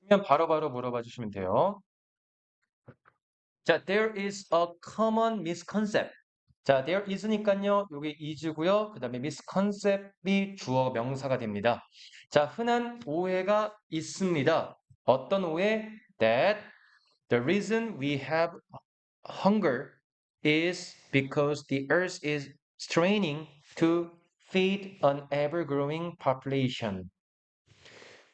그냥 바로바로 물어봐 주시면 돼요. 자, there is a common misconcept. 자, there is니까요. 요게 is고요. 그다음에 misconcept이 주어 명사가 됩니다. 자, 흔한 오해가 있습니다. 어떤 오해? That the reason we have hunger is because the earth is straining to feed an ever-growing population.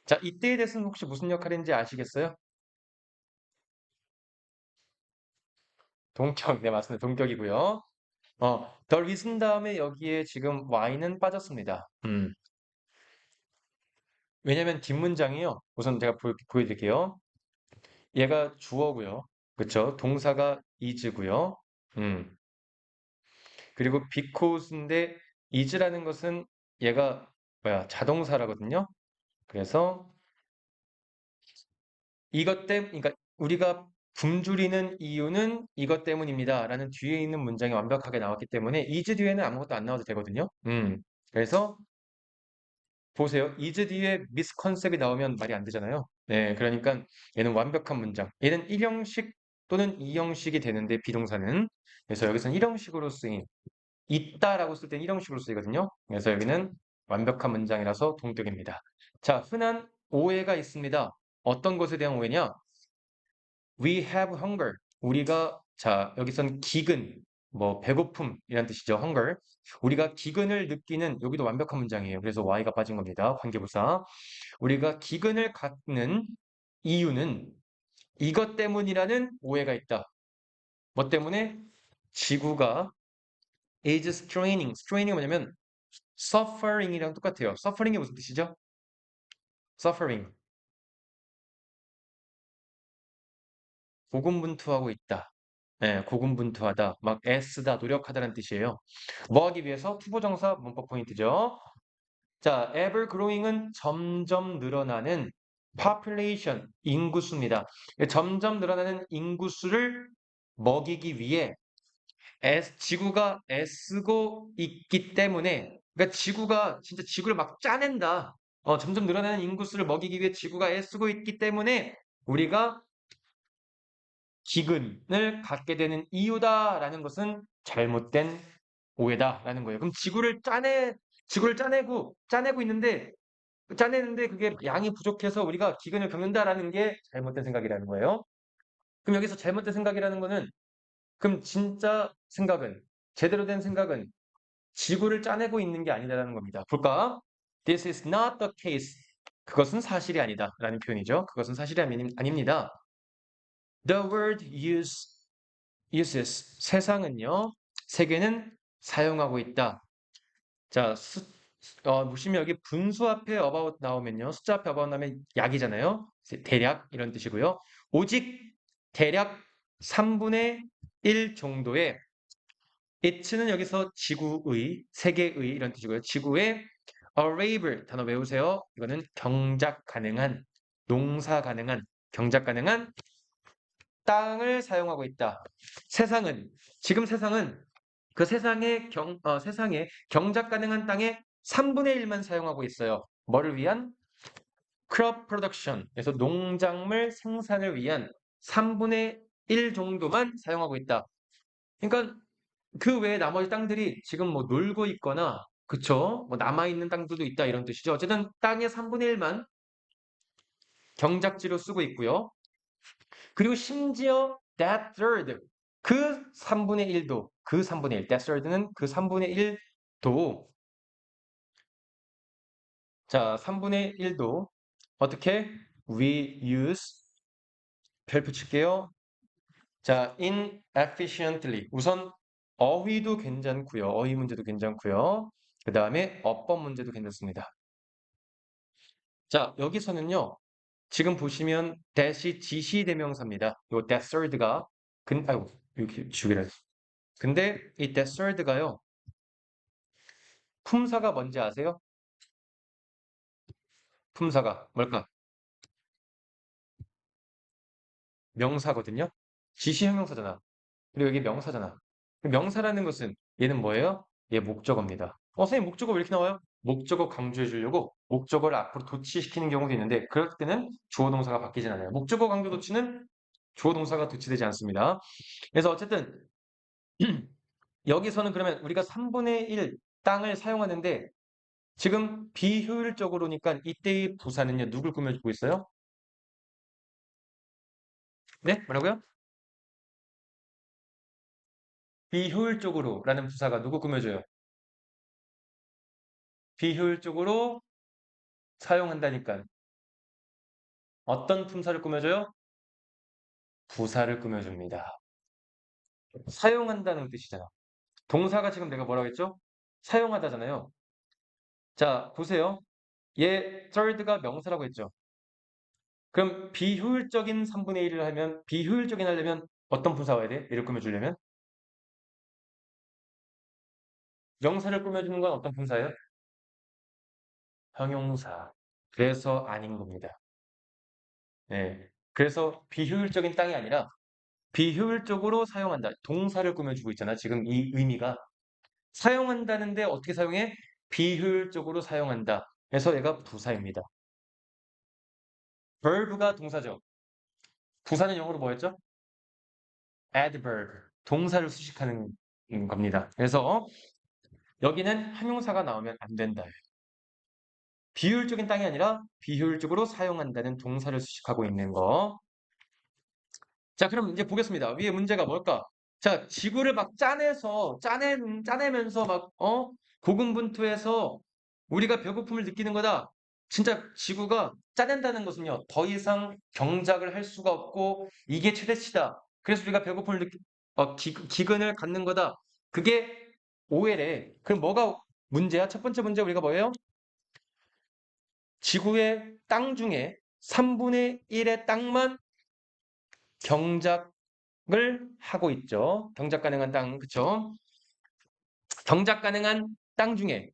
자, 이때에 대해서는 혹시 무슨 역할인지 아시겠어요? 동격, 네, 맞습니다. 동격이고요. 더 reason 다음에 여기에 지금 y는 빠졌습니다. 왜냐면 뒷문장이요. 우선 제가 보여드릴게요. 얘가 주어고요. 그쵸? 동사가 is고요. 음. 그리고 because인데 is라는 것은 얘가 자동사라거든요. 그래서 이것 때문, 그러니까 우리가 굶주리는 이유는 이것 때문입니다. 라는 뒤에 있는 문장이 완벽하게 나왔기 때문에 is 뒤에는 아무것도 안 나와도 되거든요. 그래서 보세요. is 뒤에 misconcept이 나오면 말이 안 되잖아요. 네, 그러니까 얘는 완벽한 문장. 얘는 1형식 또는 2형식이 되는데 비동사는. 그래서 여기서는 1형식으로 쓰인 있다라고 쓸 땐 1형식으로 쓰이거든요. 그래서 여기는 완벽한 문장이라서 동격입니다. 자, 흔한 오해가 있습니다. 어떤 것에 대한 오해냐? We have hunger. 우리가 자, 여기선 기근, 뭐 배고픔 이란 뜻이죠. hunger. 우리가 기근을 느끼는 여기도 완벽한 문장이에요. 그래서 y가 빠진 겁니다. 관계부사. 우리가 기근을 갖는 이유는 이것 때문이라는 오해가 있다. 뭐 때문에? 지구가 is straining. straining이 뭐냐면 suffering이랑 똑같아요. suffering이 무슨 뜻이죠? suffering. 고군분투하고 있다. 예, 고군분투하다, 막 애쓰다, 노력하다라는 뜻이에요. 뭐 하기 위해서? 투부정사 문법 포인트죠. 자, ever growing은 점점 늘어나는 population, 인구수입니다. 점점 늘어나는 인구수를 먹이기 위해 지구가 애쓰고 있기 때문에, 그러니까 지구가 진짜 지구를 막 짜낸다. 점점 늘어나는 인구수를 먹이기 위해 지구가 애쓰고 있기 때문에 우리가 기근을 갖게 되는 이유다라는 것은 잘못된 오해다라는 거예요. 그럼 지구를 짜내고 있는데, 짜내는데 그게 양이 부족해서 우리가 기근을 겪는다라는 게 잘못된 생각이라는 거예요. 그럼 여기서 잘못된 생각이라는 거는, 그럼 진짜 생각은, 제대로 된 생각은 지구를 짜내고 있는 게 아니다라는 겁니다. 볼까? This is not the case. 그것은 사실이 아니다라는 표현이죠. 그것은 사실이 아닙니다. The word uses. 세상은요, 세계는 사용하고 있다. 자, 보시면 여기 분수 앞에 about 나오면요. 숫자 앞에 about 나오면 약이잖아요. 대략 이런 뜻이고요. 오직 대략 3분의 1 정도의 it는 여기서 지구의, 세계의 이런 뜻이고요. 지구의 arable 단어 외우세요. 이거는 경작 가능한, 농사 가능한, 경작 가능한 땅을 사용하고 있다. 지금 세상은 그 세상에 경작 가능한 땅의 3분의 1만 사용하고 있어요. 뭐를 위한? crop production. 그래서 농작물 생산을 위한 3분의 1 정도만 사용하고 있다. 그러니까 그 외에 나머지 땅들이 지금 뭐 놀고 있거나, 그쵸? 뭐 남아있는 땅들도 있다 이런 뜻이죠. 어쨌든 땅의 3분의 1만 경작지로 쓰고 있고요. 그리고 심지어 that third, 그 3분의 1도, 그 3분의 1, that third는 그 3분의 1도, 자, 3분의 1도 어떻게? We use, 별 붙일게요. 자, inefficiently. 우선 어휘도 괜찮고요. 어휘 문제도 괜찮고요. 그 다음에 어법 문제도 괜찮습니다. 자, 여기서는요. 지금 보시면 that이 지시대명사입니다. 요 that third가 아이고, 이렇게 주기를. 근데 이 that third가요. 품사가 뭔지 아세요? 품사가 뭘까? 명사거든요. 지시형용사잖아. 그리고 이게 명사잖아. 명사라는 것은 얘는 뭐예요? 얘 목적어입니다. 선생님 목적어 왜 이렇게 나와요? 목적어 강조해 주려고 목적어를 앞으로 도치시키는 경우도 있는데 그럴 때는 주어 동사가 바뀌진 않아요. 목적어 강조 도치는 주어 동사가 도치되지 않습니다. 그래서 어쨌든 여기서는 그러면 우리가 3분의 1 땅을 사용하는데 지금 비효율적으로니까 이때의 부사는요. 누굴 꾸며주고 있어요? 네? 뭐라고요? 비효율적으로라는 부사가 누구 꾸며줘요? 비효율적으로 사용한다니까. 어떤 품사를 꾸며줘요? 부사를 꾸며줍니다. 사용한다는 뜻이잖아. 동사가 지금 내가 뭐라고 했죠? 사용하다잖아요. 자, 보세요. 얘 third가 명사라고 했죠. 그럼 비효율적인 3분의 1을 하면 비효율적인 하려면 어떤 분사 와야 돼? 얘를 꾸며주려면 명사를 꾸며주는 건 어떤 분사예요? 형용사. 그래서 아닌 겁니다. 네. 그래서 비효율적인 땅이 아니라 비효율적으로 사용한다. 동사를 꾸며주고 있잖아. 지금 이 의미가 사용한다는데 어떻게 사용해? 비효율적으로 사용한다. 그래서 얘가 부사입니다. verb가 동사죠. 부사는 영어로 뭐였죠? adverb. 동사를 수식하는 겁니다. 그래서 여기는 형용사가 나오면 안 된다. 비효율적인 땅이 아니라 비효율적으로 사용한다는 동사를 수식하고 있는 거. 자, 그럼 이제 보겠습니다. 위에 문제가 뭘까? 자, 지구를 막 짜내면서 막, 고군분투해서 우리가 배고픔을 느끼는 거다. 진짜 지구가 짜낸다는 것은요, 더 이상 경작을 할 수가 없고, 이게 최대치다. 그래서 우리가 배고픔을 기근을 갖는 거다. 그게 오해래. 그럼 뭐가 문제야? 첫 번째 문제 우리가 뭐예요? 지구의 땅 중에 3분의 1의 땅만 경작을 하고 있죠. 경작 가능한 땅, 그쵸? 경작 가능한 땅 중에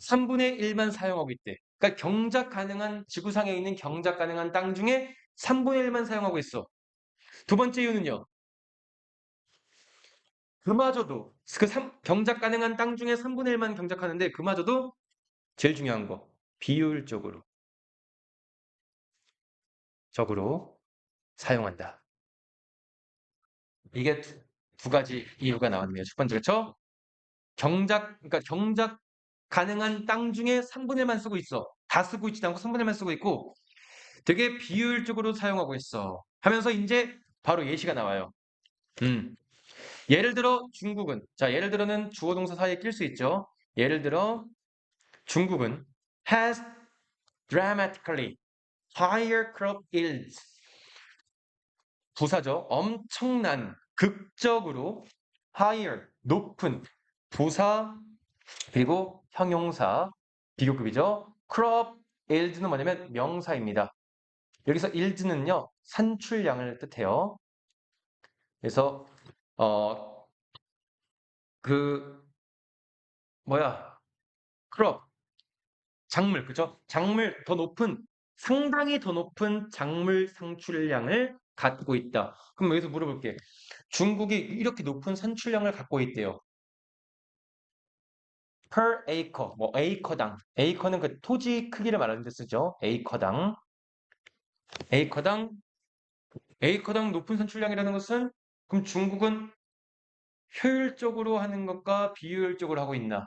3분의 1만 사용하고 있대. 그러니까 경작 가능한, 지구상에 있는 경작 가능한 땅 중에 3분의 1만 사용하고 있어. 두 번째 이유는요. 그마저도, 경작 가능한 땅 중에 3분의 1만 경작하는데 그마저도 제일 중요한 거. 비효율적으로, 적으로 사용한다. 이게 두 가지 이유가 나왔네요. 첫 번째, 그쵸? 그러니까 경작 가능한 땅 중에 3분의 1만 쓰고 있어. 다 쓰고 있지 않고 3분의 1만 쓰고 있고 되게 비효율적으로 사용하고 있어. 하면서 이제 바로 예시가 나와요. 음. 예를 들어 중국은 자, 예를 들어는 주어 동사 사이에 낄 수 있죠. 예를 들어 중국은 has dramatically higher crop yields. 부사죠. 엄청난 극적으로 higher 높은 부사 그리고 형용사 비교급이죠. crop yield는 뭐냐면 명사입니다. 여기서 yield는요 산출량을 뜻해요. 그래서 어 그 뭐야 crop 작물 그죠? 작물 더 높은 상당히 더 높은 작물 상출량을 갖고 있다. 그럼 여기서 물어볼게. 중국이 이렇게 높은 산출량을 갖고 있대요. per acre, 뭐 acre당. acre는 그 토지 크기를 말하는 데 쓰죠. acre당. acre당, acre당 높은 산출량이라는 것은 그럼 중국은 효율적으로 하는 것과 비효율적으로 하고 있나?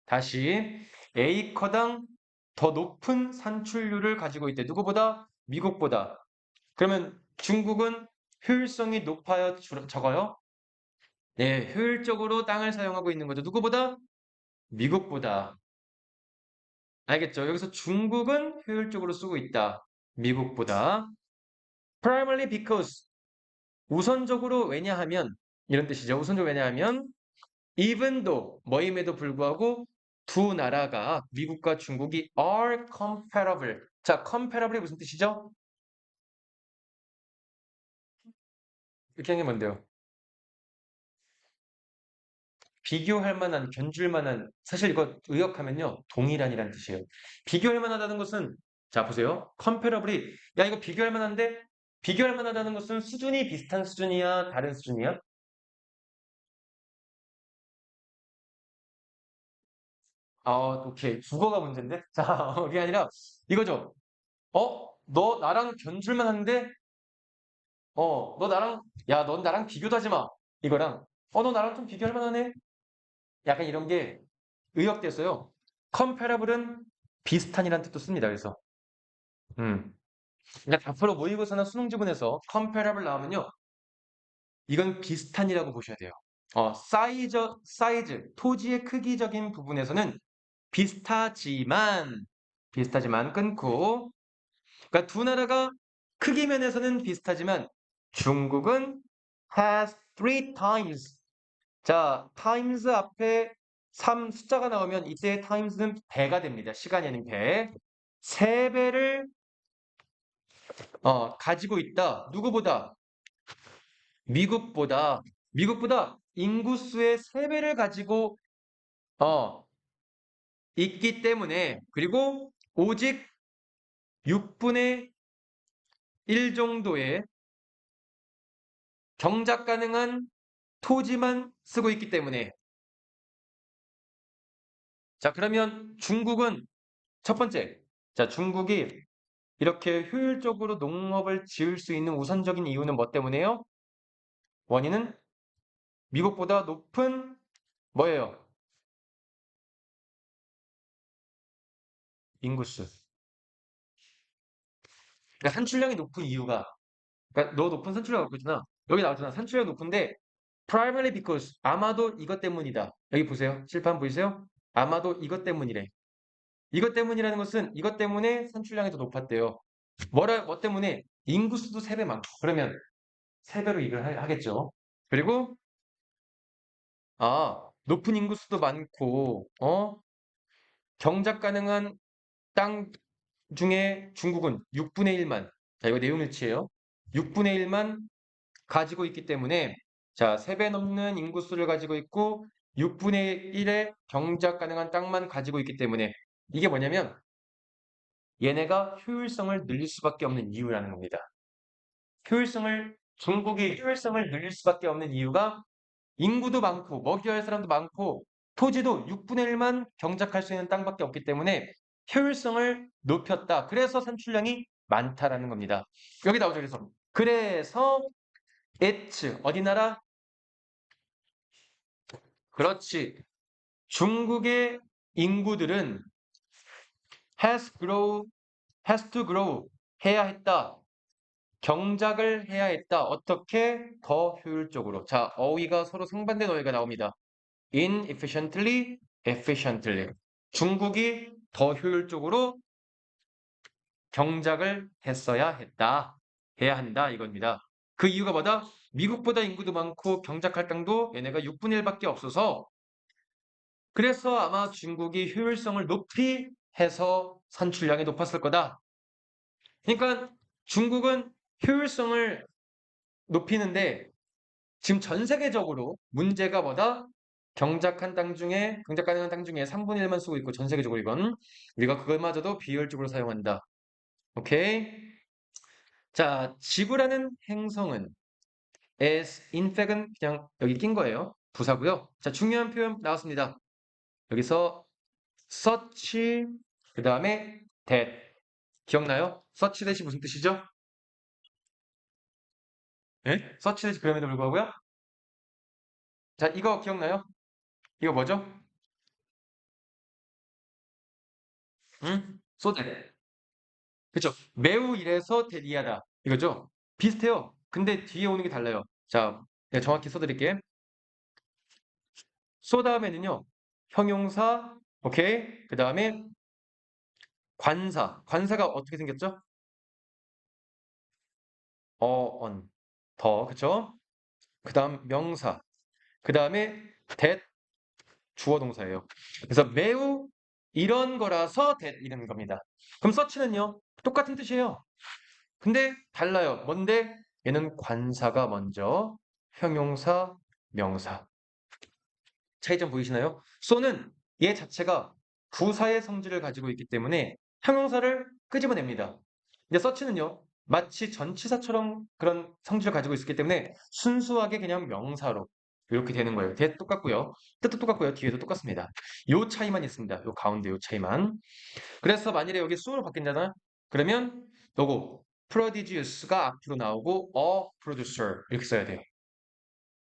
다시 acre당 더 높은 산출률을 가지고 있대. 누구보다? 미국보다. 그러면 중국은 효율성이 높아요? 적어요? 네, 효율적으로 땅을 사용하고 있는 거죠. 누구보다? 미국보다. 알겠죠? 여기서 중국은 효율적으로 쓰고 있다. 미국보다. Primarily because 우선적으로 왜냐하면 이런 뜻이죠. 우선적으로 왜냐하면 even though 뭐임에도 불구하고 두 나라가 미국과 중국이 are comparable. 자, comparable이 무슨 뜻이죠? 이렇게 하는 게 뭔데요? 비교할 만한, 견줄 만한, 사실 이거 의역하면요, 동일한이라는 뜻이에요. 비교할 만하다는 것은, 자, 보세요. comparable이, 야, 이거 비교할 만한데? 비교할 만하다는 것은 수준이 비슷한 수준이야, 다른 수준이야? 오케이. 국어가 문제인데? 자, 그게 아니라 이거죠. 너 나랑 견줄만 하는데, 너 나랑, 야, 넌 나랑 비교도 하지 마. 이거랑, 너 나랑 좀 비교할 만하네. 약간 이런 게 의역돼서요. comparable은 비슷한이라는 뜻도 씁니다. 그래서, 음. 그러니까 앞으로 모의고사나 수능 지문에서 comparable 나오면요. 이건 비슷한이라고 보셔야 돼요. 사이즈, 토지의 크기적인 부분에서는 비슷하지만 끊고, 그러니까 두 나라가 크기 면에서는 비슷하지만 중국은 has three times. 자, times 앞에 3 숫자가 나오면 이때 times는 배가 됩니다. 시간이 아닌 배. 3배를 가지고 있다. 누구보다? 미국보다 인구수의 3배를 가지고 어, 있기 때문에 그리고 오직 6분의 1 정도의 경작 가능한 토지만 쓰고 있기 때문에 자, 그러면 중국은 첫 번째. 자, 중국이 이렇게 효율적으로 농업을 지을 수 있는 우선적인 이유는 뭐 때문에요? 원인은 미국보다 높은 뭐예요? 인구수. 그러니까 산출량이 높은 이유가 그러니까 너 높은 산출량 갖고 있잖아. 여기 나오잖아. 산출량 높은데 primarily because 아마도 이것 때문이다. 여기 보세요. 칠판 보이세요? 아마도 이것 때문이래. 이것 때문이라는 것은 이것 때문에 산출량이 더 높았대요. 뭐 때문에? 인구수도 3배 많고. 그러면 3배로 이걸 하겠죠. 그리고 높은 인구수도 많고 경작 가능한 땅 중에 중국은 6분의 1만 자, 이거 내용일치예요. 6분의 1만 가지고 있기 때문에 자, 3배 넘는 인구수를 가지고 있고 6분의 1의 경작 가능한 땅만 가지고 있기 때문에 이게 뭐냐면 얘네가 효율성을 늘릴 수밖에 없는 이유라는 겁니다. 중국이 효율성을 늘릴 수밖에 없는 이유가 인구도 많고 먹이할 야 사람도 많고 토지도 6분의 1만 경작할 수 있는 땅밖에 없기 때문에 효율성을 높였다. 그래서 산출량이 많다라는 겁니다. 여기 나오죠. 그래서 it's 어디 나라? 그렇지. 중국의 인구들은 has to grow 해야 했다. 경작을 해야 했다. 어떻게? 더 효율적으로. 자, 어휘가 서로 상반된 어휘가 나옵니다. inefficiently, efficiently. 중국이 더 효율적으로 경작을 했어야 했다. 해야 한다. 이겁니다. 그 이유가 뭐다? 미국보다 인구도 많고 경작할 땅도 얘네가 6분의 1밖에 없어서 그래서 아마 중국이 효율성을 높이 해서 산출량이 높았을 거다. 그러니까 중국은 효율성을 높이는데 지금 전 세계적으로 문제가 뭐다? 경작 가능한 땅 중에 3분의 1만 쓰고 있고 전 세계적으로 이건 우리가 그것마저도 비효율적으로 사용한다. 오케이? 자, 지구라는 행성은 in fact은 그냥 여기 낀 거예요. 부사고요. 자, 중요한 표현 나왔습니다. 여기서 such 그 다음에 that 기억나요? such that이 무슨 뜻이죠? 예? such that 그럼에도 불구하고요. 자, 이거 기억나요? 이거 뭐죠? 응? so that. 그쵸? 매우 이래서 대리하다. 이거죠? 비슷해요. 근데 뒤에 오는 게 달라요. 자, 내가 정확히 써드릴게. 소 다음에는요. 형용사, 오케이. 그 다음에 관사. 관사가 어떻게 생겼죠? on, 더, 그쵸? 그 다음 명사. 그 다음에 that, 주어 동사예요. 그래서 매우 이런 거라서 that 이런 겁니다. 그럼 서치는요? 똑같은 뜻이에요. 근데 달라요. 뭔데? 얘는 관사가 먼저, 형용사, 명사. 차이점 보이시나요? so는 얘 자체가 부사의 성질을 가지고 있기 때문에 형용사를 끄집어냅니다. 근데 서치는요, 마치 전치사처럼 그런 성질을 가지고 있기 때문에 순수하게 그냥 명사로. 이렇게 되는 거예요. 똑같고요. 뜻도 똑같고요. 뒤에도 똑같습니다. 요 차이만 있습니다. 요 가운데 요 차이만. 그래서 만일에 여기 수로 바뀐다나? 그러면 요거 prodigious가 앞으로 나오고 a producer 이렇게 써야 돼요.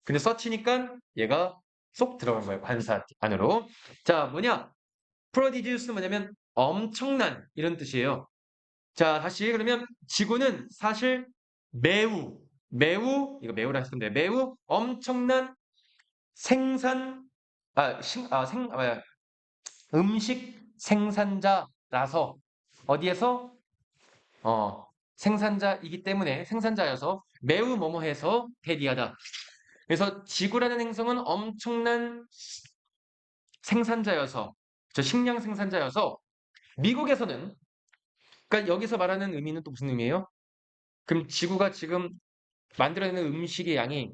근데 서치니까 얘가 쏙 들어간 거예요. 관사 안으로. 자, 뭐냐? prodigious 뭐냐면 엄청난 이런 뜻이에요. 자, 다시 그러면 지구는 사실 매우 이거 매우라 했는데 매우 엄청난 생산 음식 생산자라서 어디에서 생산자이기 때문에 생산자여서 매우 뭐뭐해서 대리하다. 그래서 지구라는 행성은 엄청난 생산자여서 저 식량 생산자여서 미국에서는 그러니까 여기서 말하는 의미는 또 무슨 의미예요? 그럼 지구가 지금 만들어내는 음식의 양이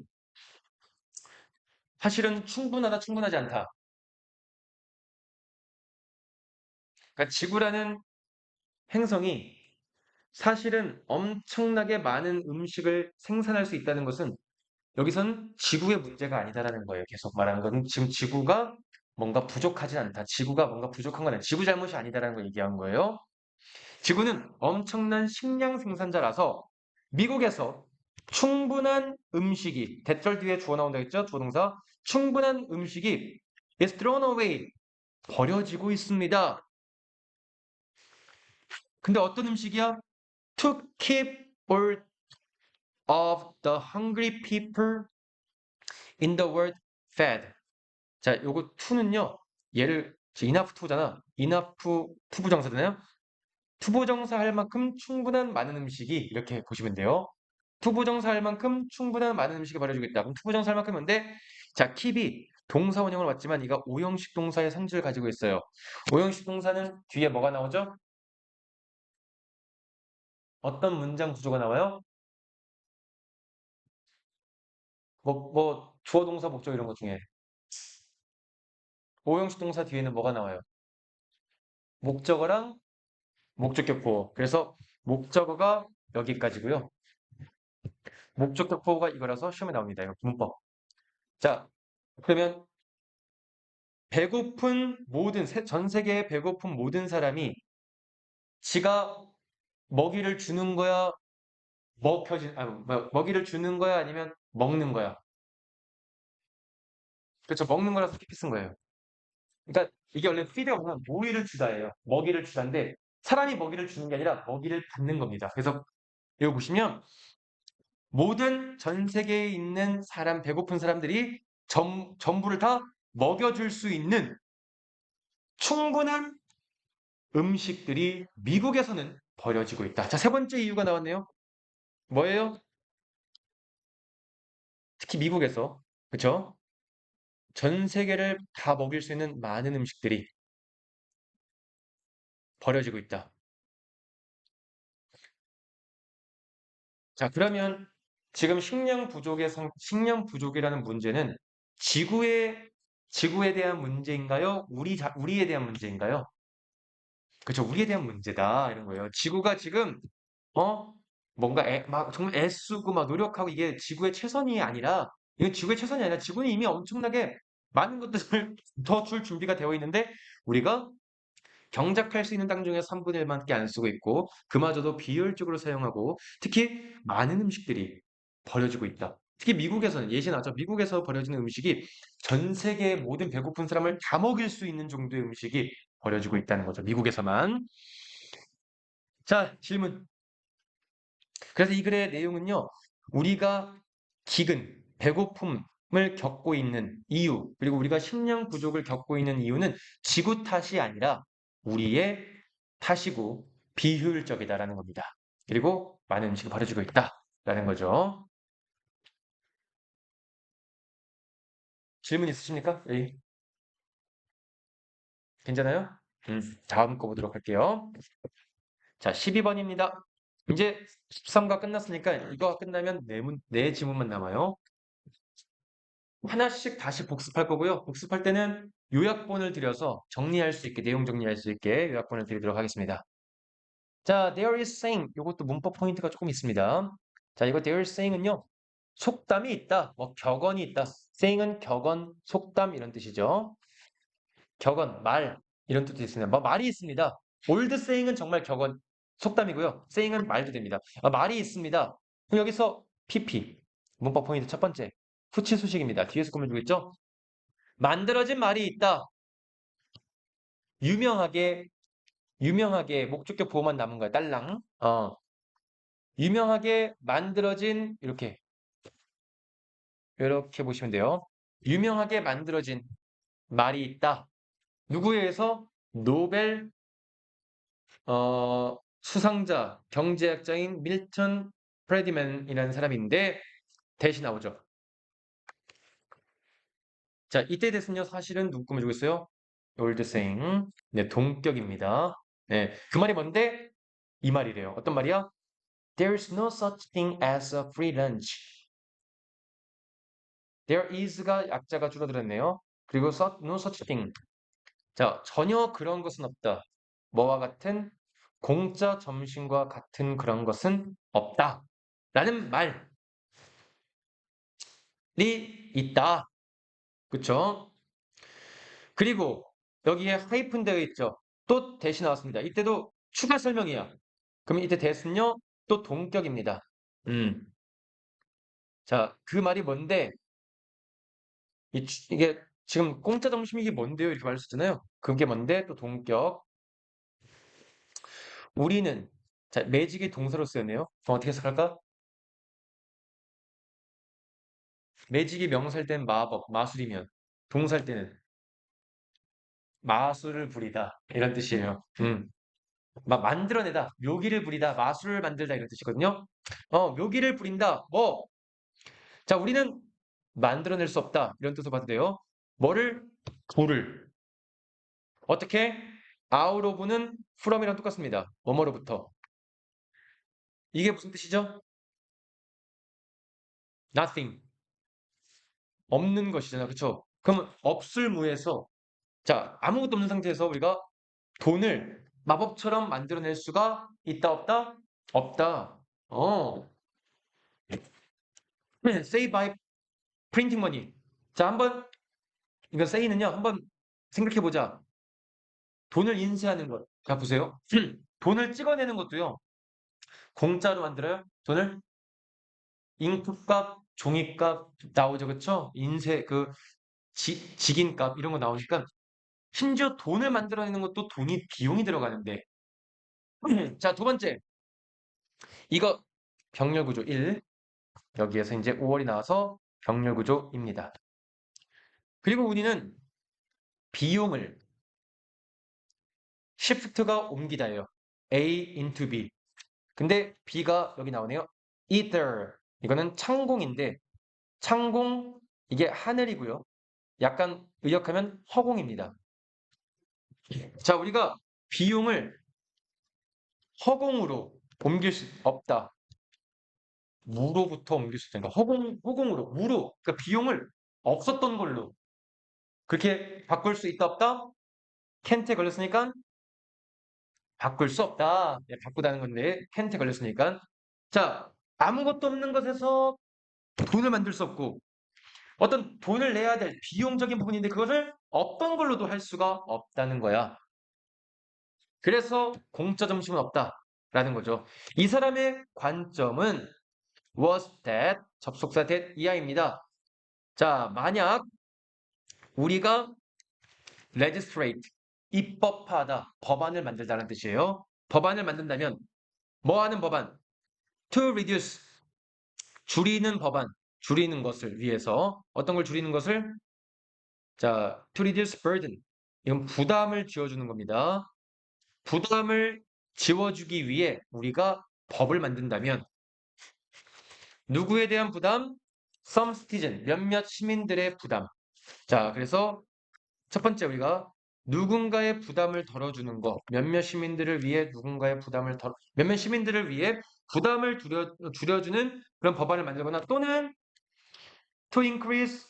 사실은 충분하다, 충분하지 않다. 그러니까 지구라는 행성이 사실은 엄청나게 많은 음식을 생산할 수 있다는 것은 여기선 지구의 문제가 아니다라는 거예요. 계속 말하는 건 지금 지구가 뭔가 부족하지 않다. 지구가 뭔가 부족한 건 아니야. 지구 잘못이 아니다라는 걸 얘기한 거예요. 지구는 엄청난 식량 생산자라서 미국에서 충분한 음식이 대절 뒤에 주어 나온다 했죠? 주어 동사. 충분한 음식이 is thrown away 버려지고 있습니다. 근데 어떤 음식이야? To keep all of the hungry people in the world fed. 자, 요거 to는요. 얘를 enough to잖아. enough 투부정사잖아요. 투부정사 할 만큼 충분한 많은 음식이 이렇게 보시면 돼요. 투부정사 할 만큼 충분한 많은 음식이 버려지겠다. 그럼 투부정사 할 만큼인데 자, keep이 동사 원형을 맞지만 이가 오형식 동사의 성질을 가지고 있어요. 오형식 동사는 뒤에 뭐가 나오죠? 어떤 문장 구조가 나와요? 주어 동사 목적 이런 것 중에 오형식 동사 뒤에는 뭐가 나와요? 목적어랑 목적격 보호. 그래서 목적어가 여기까지고요. 목적격 보호가 이거라서 시험에 나옵니다. 이거 문법. 자, 그러면 전 세계에 배고픈 모든 사람이 지가 먹이를 주는 거야, 먹이를 주는 거야, 아니면 먹는 거야? 그렇죠. 먹는 거라서 깊이 쓴 거예요. 그러니까 이게 원래 feed가 보면 모이를 주다예요. 먹이를 주다인데 사람이 먹이를 주는 게 아니라 먹이를 받는 겁니다. 그래서 이거 보시면 모든 전 세계에 있는 배고픈 사람들이 전부를 다 먹여줄 수 있는 충분한 음식들이 미국에서는 버려지고 있다. 자, 세 번째 이유가 나왔네요. 뭐예요? 특히 미국에서, 그쵸? 전 세계를 다 먹일 수 있는 많은 음식들이 버려지고 있다. 자, 그러면 지금 식량 부족이라는 문제는 지구에, 지구에 대한 문제인가요? 우리에 대한 문제인가요? 그쵸, 우리에 대한 문제다. 이런 거예요. 지구가 지금, 어? 막 정말 애쓰고 막 노력하고 이게 지구의 최선이 아니라, 이건 지구의 최선이 아니라 지구는 이미 엄청나게 많은 것들을 더 줄 준비가 되어 있는데, 우리가 경작할 수 있는 땅 중에 3분의 1밖에 안 쓰고 있고, 그마저도 비효율적으로 사용하고, 특히 많은 음식들이 버려지고 있다. 특히 미국에서는, 예시 나죠? 미국에서 버려지는 음식이 전 세계의 모든 배고픈 사람을 다 먹일 수 있는 정도의 음식이 버려지고 있다는 거죠. 미국에서만. 자, 질문. 그래서 이 글의 내용은요, 우리가 배고픔을 겪고 있는 이유, 그리고 우리가 식량 부족을 겪고 있는 이유는 지구 탓이 아니라 우리의 탓이고 비효율적이다라는 겁니다. 그리고 많은 음식이 버려지고 있다라는 거죠. 질문 있으십니까? 예. 괜찮아요? 다음 거 보도록 할게요. 자, 12번입니다. 이제 13가 끝났으니까 이거 끝나면 네 지문만 남아요. 하나씩 다시 복습할 거고요. 복습할 때는 요약본을 들여서 정리할 수 있게, 내용 정리할 수 있게 요약본을 드리도록 하겠습니다. 자, there is saying. 이것도 문법 포인트가 조금 있습니다. 자, 이거 there is saying은요. 속담이 있다, 격언이 있다. saying은 격언, 속담 이런 뜻이죠. 격언, 말 이런 뜻도 있습니다. 말이 있습니다. old saying은 정말 격언, 속담이고요. saying은 말도 됩니다. 말이 있습니다. 그럼 여기서 PP 문법 포인트 첫 번째 후치 수식입니다. 뒤에서 꾸며주고 있죠. 만들어진 말이 있다. 유명하게 목적격 보호만 남은 거야. 딸랑. 유명하게 만들어진 이렇게 보시면 돼요. 유명하게 만들어진 말이 있다. 누구에 의해서? 노벨 수상자, 경제학자인 밀턴 프레디맨이라는 사람인데 대신 나오죠. 자, 이때 대신요 사실은 누구 꾸며주고 있어요? old saying. 네, 동격입니다. 네, 그 말이 뭔데? 이 말이래요. 어떤 말이야? There's no such thing as a free lunch. There is가 약자가 줄어들었네요. 그리고 no such thing. 자, 전혀 그런 것은 없다. 뭐와 같은? 공짜 점심과 같은 그런 것은 없다. 라는 말이 있다. 그쵸? 그리고 여기에 하이픈 되어 있죠. 또 대시 나왔습니다. 이때도 추가 설명이야. 그럼 이때 대신요 또 동격입니다. 자, 그 말이 뭔데? 이게 지금 공짜 점심 이게 뭔데요? 이렇게 말했었잖아요. 그게 뭔데? 또 동격. 우리는 자, 매직이 동사로 쓰였네요. 그럼 어떻게 해석할까? 매직이 명사일 땐 마법, 마술이면 동사일 때는 마술을 부리다 이런 뜻이에요. 막 만들어내다, 묘기를 부리다, 마술을 만들다 이런 뜻이거든요. 묘기를 부린다. 뭐? 자, 우리는 만들어낼 수 없다 이런 뜻으로 봐도 돼요. 뭐를? 불을. 어떻게? out of는 from이랑 똑같습니다. 뭐뭐로부터. 이게 무슨 뜻이죠? nothing. 없는 것이잖아. 그쵸? 그러면 없을 무에서 자, 아무것도 없는 상태에서 우리가 돈을 마법처럼 만들어낼 수가 있다, 없다? 없다. say by printing money. 자, 이거 say는요, 한번 생각해보자. 돈을 인쇄하는 것. 자, 보세요. 돈을 찍어내는 것도요, 공짜로 만들어요? 돈을? 잉크값, 종이값 나오죠, 그쵸? 인쇄, 직인값, 이런 거 나오니까, 심지어 돈을 만들어내는 것도 비용이 들어가는데. 자, 두 번째. 이거 병렬구조 1. 여기에서 이제 5월이 나와서 병렬구조입니다. 그리고 우리는 비용을 shift가 옮기다예요. A into B. 근데 B가 여기 나오네요. ether. 이거는 창공인데 창공 이게 하늘이고요. 약간 의역하면 허공입니다. 자, 우리가 비용을 허공으로 옮길 수 없다. 무로부터 옮길 수 있다. 그러니까 허공으로, 무로. 그러니까 비용을 없었던 걸로 그렇게 바꿀 수 있다, 없다? 캔트에 걸렸으니까 바꿀 수 없다. 바꾸다는 건데 캔트에 걸렸으니까. 자, 아무것도 없는 것에서 돈을 만들 수 없고 어떤 돈을 내야 될 비용적인 부분인데 그것을 없던 걸로도 할 수가 없다는 거야. 그래서 공짜 점심은 없다라는 거죠. 이 사람의 관점은 was that 접속사 that 이하입니다. 자, 만약 우리가 legislate 입법하다 법안을 만들다는 뜻이에요. 법안을 만든다면 뭐 하는 법안? to reduce 줄이는 법안, 줄이는 것을 위해서 어떤 걸 줄이는 것을 자, to reduce burden 이건 부담을 지워주는 겁니다. 부담을 지워주기 위해 우리가 법을 만든다면 누구에 대한 부담? some citizen, 몇몇 시민들의 부담. 자, 그래서 첫 번째 우리가 누군가의 부담을 덜어주는 거, 몇몇 시민들을 위해 부담을 줄여주는 그런 법안을 만들거나 또는 to increase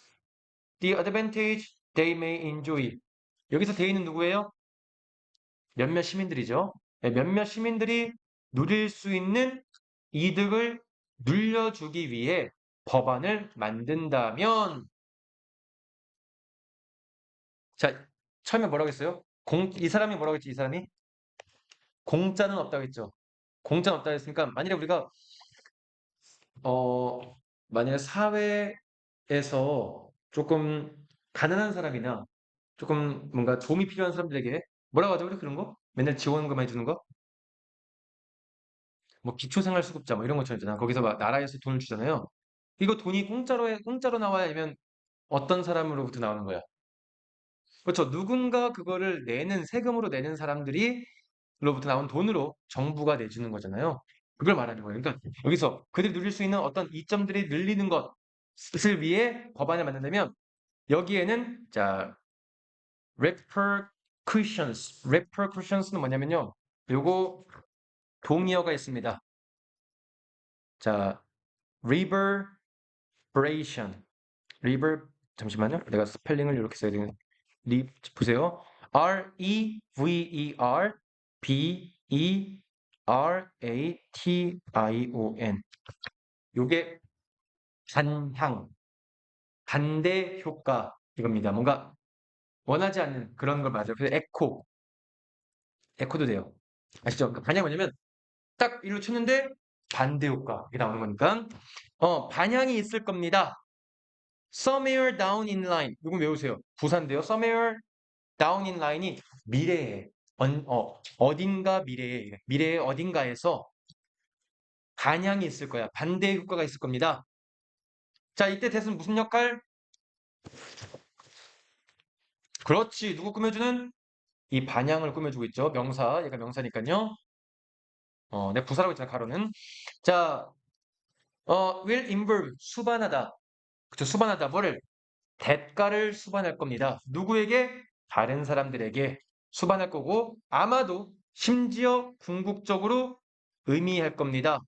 the advantage they may enjoy. 여기서 they는 누구예요? 몇몇 시민들이죠. 네, 몇몇 시민들이 누릴 수 있는 이득을 늘려주기 위해 법안을 만든다면 자, 처음에 뭐라고 했어요? 이 사람이 뭐라고 했지? 이 사람이? 공짜는 없다고 했죠. 공짜는 없다고 했으니까 만일에 우리가 어 만약에 사회에서 조금 가난한 사람이나 조금 뭔가 도움이 필요한 사람들에게 뭐라고 하죠? 우리 그런 거? 맨날 지원금 해주는 거? 뭐 기초생활수급자 뭐 이런 것처럼 있잖아. 거기서 막 나라에서 돈을 주잖아요. 이거 돈이 공짜로 나와야 아니면 어떤 사람으로부터 나오는 거야? 그렇죠. 누군가 그거를 내는 세금으로 내는 사람들이 로부터 나온 돈으로 정부가 내주는 거잖아요. 그걸 말하는 거예요. 그러니까 여기서 그들이 누릴 수 있는 어떤 이점들이 늘리는 것을 위해 법안을 만든다면 여기에는 자 repercussions는 뭐냐면요. 요거 동의어가 있습니다. 자 reverberation, rever 잠시만요. 내가 스펠링을 이렇게 써야 되는 보세요. reverberation. 요게 반향, 반대 효과 이겁니다. 뭔가 원하지 않는 그런 걸 맞아요. 그래서 에코도 돼요. 아시죠? 그러니까 반향이 뭐냐면 딱 일로 쳤는데 반대 효과 이게 나오는 거니까 반향이 있을 겁니다. Somewhere down in line. 이거 외우세요. 부사인데요. Somewhere down in line이 미래에 어딘가 미래의 어딘가에서 반향이 있을 거야. 반대 효과가 있을 겁니다. 자, 이때 대수는 무슨 역할? 그렇지. 누구 꾸며주는? 이 반향을 꾸며주고 있죠. 명사. 얘가 명사니까요. 내 부사라고 했잖아, 가로는. 자, will involve. 수반하다. 그쵸, 수반하다. 뭐를? 대가를 수반할 겁니다. 누구에게? 다른 사람들에게 수반할 거고, 아마도 심지어 궁극적으로 의미할 겁니다.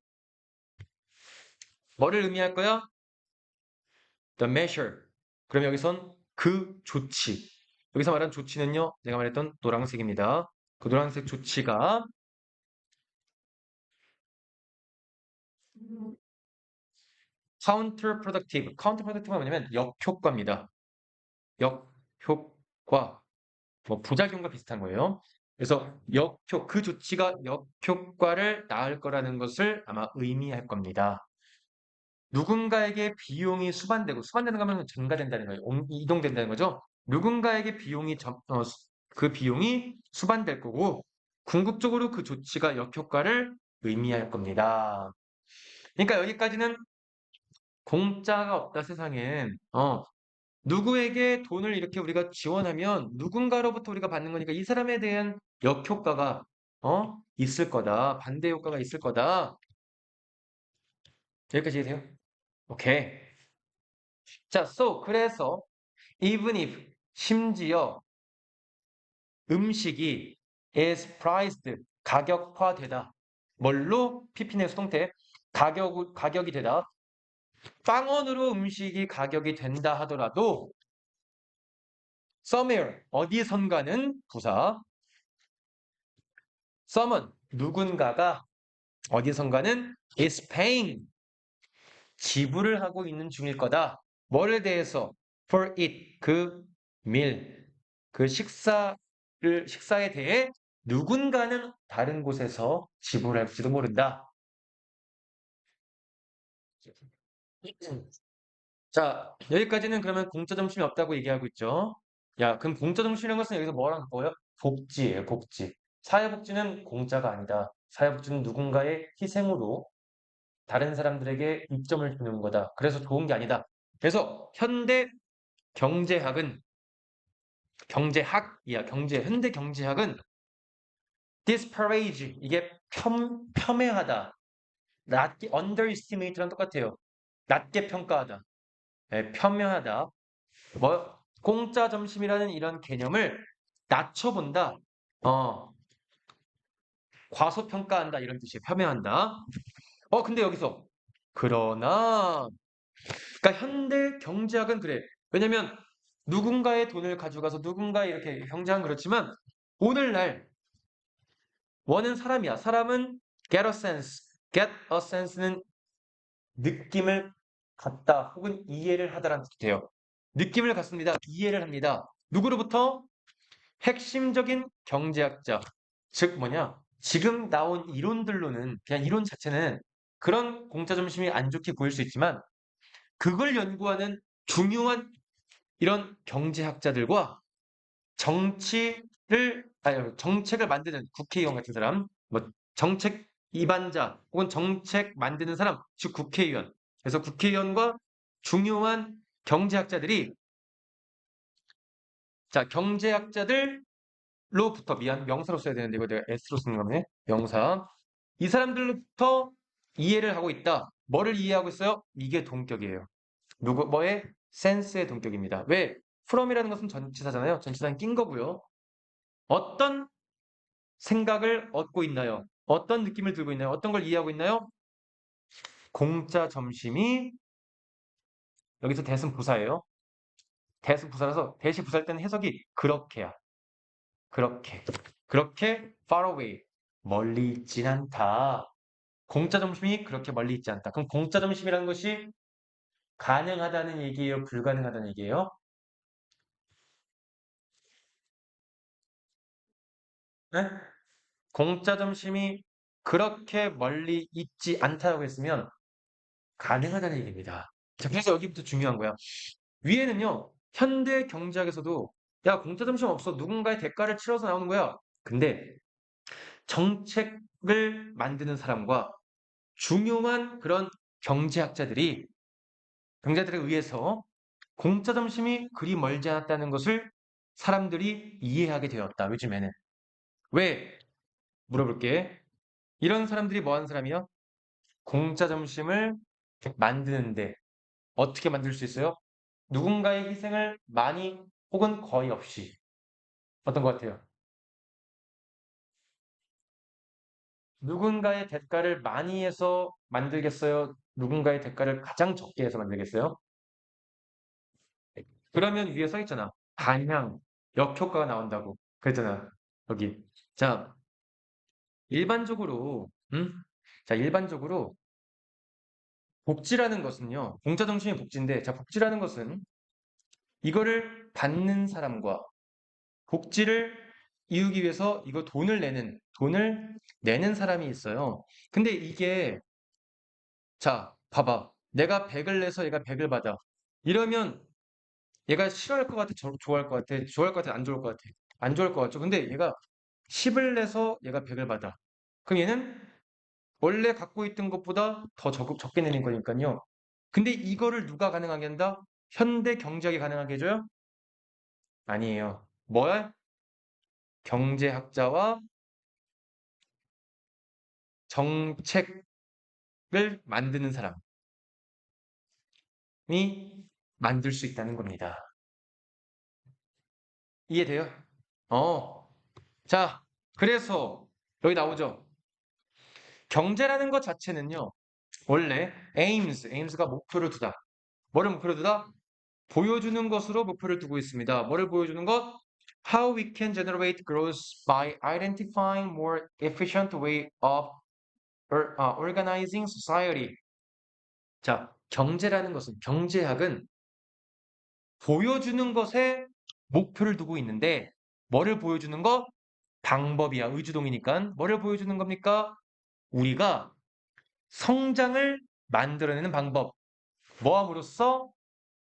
뭐를 의미할 거야? The measure. 그럼 여기선 그 조치. 여기서 말한 조치는요, 내가 말했던 노란색입니다. 그 노란색 조치가 counterproductive. counterproductive가 뭐냐면 역효과입니다. 역효과. 뭐 부작용과 비슷한 거예요. 그래서 그 조치가 역효과를 낳을 거라는 것을 아마 의미할 겁니다. 누군가에게 비용이 수반되는 거면 전가된다는 거예요. 이동된다는 거죠. 누군가에게 그 비용이 수반될 거고 궁극적으로 그 조치가 역효과를 의미할 겁니다. 그러니까 여기까지는 공짜가 없다 세상엔. 누구에게 돈을 이렇게 우리가 지원하면 누군가로부터 우리가 받는 거니까 이 사람에 대한 역효과가 있을 거다. 반대 효과가 있을 거다. 여기까지 이해돼요? 오케이. 자, 그래서 even if 심지어 음식이 is priced 가격화되다. 뭘로? PP는 수동태 가격이 되다. 빵원으로 음식이 가격이 된다 하더라도 somewhere 어디선가는 부사 someone 누군가가 어디선가는 is paying 지불을 하고 있는 중일 거다. 뭐를 대해서? for it 그 meal 그 식사에 대해 누군가는 다른 곳에서 지불할지도 모른다. 자, 여기까지는 그러면 공짜 점심이 없다고 얘기하고 있죠. 야, 그럼 공짜 점심이라는 것은 여기서 뭐랑 바꿔요? 복지예요, 복지. 사회복지는 공짜가 아니다. 사회복지는 누군가의 희생으로 다른 사람들에게 이점을 주는 거다. 그래서 좋은 게 아니다. 그래서 현대 경제학은 현대 경제학은 disparage 이게 폄훼하다. 낮게 underestimate랑 똑같아요. 낮게 평가하다. 폄훼하다. 공짜 점심이라는 이런 개념을 낮춰본다. 어, 과소평가한다 이런 뜻이에요. 폄훼한다. 근데 여기서 그러나 그러니까 현대 경제학은 그래. 왜냐면 누군가의 돈을 가져가서 누군가 이렇게 경제학은 그렇지만 오늘날 원은 사람이야. 사람은 get a sense. get a sense는 느낌을 갖다 혹은 이해를 하다라는 뜻이 돼요. 느낌을 갖습니다. 이해를 합니다. 누구로부터? 핵심적인 경제학자. 즉 뭐냐? 지금 나온 이론들로는 그냥 이론 자체는 그런 공짜 점심이 안 좋게 보일 수 있지만 그걸 연구하는 중요한 이런 경제학자들과 아니, 정책을 만드는 국회의원 같은 사람, 뭐 정책 입안자 혹은 정책 만드는 사람, 즉 국회의원. 그래서 국회의원과 중요한 경제학자들이 자 경제학자들로부터 미안 명사로 써야 되는데 이거 내가 S로 쓰는 거네. 명사. 이 사람들로부터 이해를 하고 있다. 뭐를 이해하고 있어요? 이게 동격이에요. 뭐의? 센스의 동격입니다. 왜? from이라는 것은 전치사잖아요. 전치사는 낀 거고요. 어떤 생각을 얻고 있나요? 어떤 느낌을 들고 있나요? 어떤 걸 이해하고 있나요? 공짜 점심이 여기서 대승 부사예요. 대승 부사라서 대시 부사일 때는 해석이 그렇게야. 그렇게. 그렇게 far away. 멀리 있진 않다. 공짜 점심이 그렇게 멀리 있지 않다. 그럼 공짜 점심이라는 것이 가능하다는 얘기예요? 불가능하다는 얘기예요? 네? 공짜 점심이 그렇게 멀리 있지 않다고 했으면 가능하다는 얘기입니다. 자, 그래서 여기부터 중요한 거야. 위에는요, 현대 경제학에서도 야, 공짜 점심 없어. 누군가의 대가를 치러서 나오는 거야. 근데 정책을 만드는 사람과 중요한 그런 경제학자들이 경제들에 의해서 공짜 점심이 그리 멀지 않았다는 것을 사람들이 이해하게 되었다. 요즘에는. 왜? 물어볼게. 이런 사람들이 뭐 하는 사람이요? 공짜 점심을 만드는데 어떻게 만들 수 있어요? 누군가의 희생을 많이 혹은 거의 없이. 어떤 것 같아요? 누군가의 대가를 많이 해서 만들겠어요? 누군가의 대가를 가장 적게 해서 만들겠어요? 그러면 위에 써 있잖아. 반향, 역효과가 나온다고. 그랬잖아. 여기. 자, 일반적으로, 자, 일반적으로 복지라는 것은요. 공짜 정신이 복지인데, 자, 복지라는 것은 이거를 받는 사람과 복지를 이루기 위해서 이거 돈을 내는 사람이 있어요. 근데 이게, 자, 봐봐. 내가 100을 내서 얘가 100을 받아. 이러면 얘가 싫어할 것 같아? 좋아할 것 같아? 좋아할 것 같아? 안 좋을 것 같아? 안 좋을 것 같죠? 근데 얘가 10을 내서 얘가 100을 받아. 그럼 얘는 원래 갖고 있던 것보다 더 적게 내는 거니까요. 근데 이거를 누가 가능하게 한다? 현대 경제학이 가능하게 해줘요? 아니에요. 뭐야? 경제학자와 정책을 만드는 사람이 만들 수 있다는 겁니다. 이해돼요? 어. 자, 그래서 여기 나오죠. 경제라는 것 자체는요. 원래 aims가 목표를 두다. 뭐를 목표로 두다? 보여주는 것으로 목표를 두고 있습니다. 뭐를 보여주는 것? How we can generate growth by identifying more efficient way of organizing society. 자, 경제라는 것은, 경제학은 보여주는 것에 목표를 두고 있는데, 뭐를 보여주는 것? 방법이야. 의주동이니까. 뭐를 보여주는 겁니까? 우리가 성장을 만들어내는 방법. 뭐함으로써?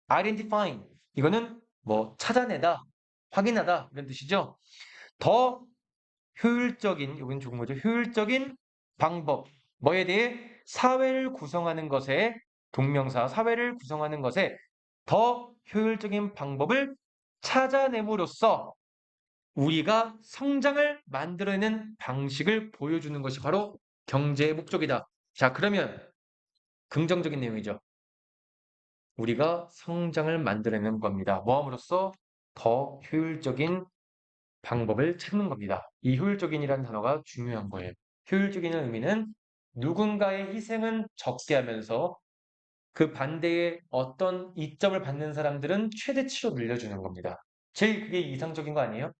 identifying. 이거는 뭐 찾아내다, 확인하다 이런 뜻이죠. 더 효율적인, 이건 좋은 거죠. 효율적인 방법. 뭐에 대해? 사회를 구성하는 것에, 동명사, 사회를 구성하는 것에 더 효율적인 방법을 찾아냄으로써 우리가 성장을 만들어내는 방식을 보여주는 것이 바로 경제의 목적이다. 자, 그러면 긍정적인 내용이죠. 우리가 성장을 만들어내는 겁니다. 뭐함으로써 더 효율적인 방법을 찾는 겁니다. 이 효율적인이라는 단어가 중요한 거예요. 효율적인의 의미는 누군가의 희생은 적게 하면서 그 반대에 어떤 이점을 받는 사람들은 최대치로 늘려주는 겁니다. 제일 그게 이상적인 거 아니에요?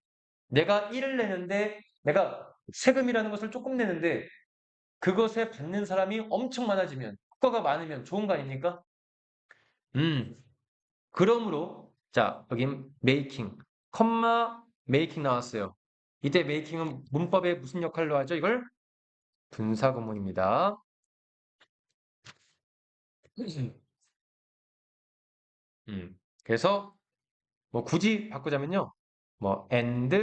내가 1을 내는데 내가 세금이라는 것을 조금 내는데 그것에 받는 사람이 엄청 많아지면 효과가 많으면 좋은 거 아닙니까? 음, 그러므로 자, 여기 making 컴마 메이킹 나왔어요. 이때 메이킹은 문법에 무슨 역할로 하죠? 이걸 분사구문입니다. 그래서 뭐 굳이 바꾸자면요. 뭐 and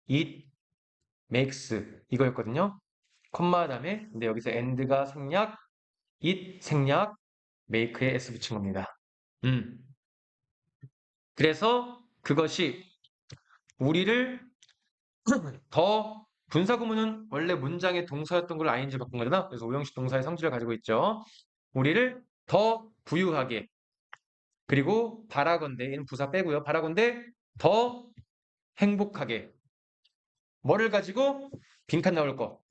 it makes 이거였거든요. 콤마 다음에 근데 여기서 and가 생략, it 생략, make에 s 붙인 겁니다. 그래서 그것이 우리를 더 분사구문은 원래 문장의 동사였던 걸 ing로 바꾼 거잖아. 그래서 오형식 동사의 성질을 가지고 있죠. 우리를 더 부유하게 그리고 바라건대 얘는 부사 빼고요. 바라건대 더 행복하게 뭐를 가지고 빈칸 나올 거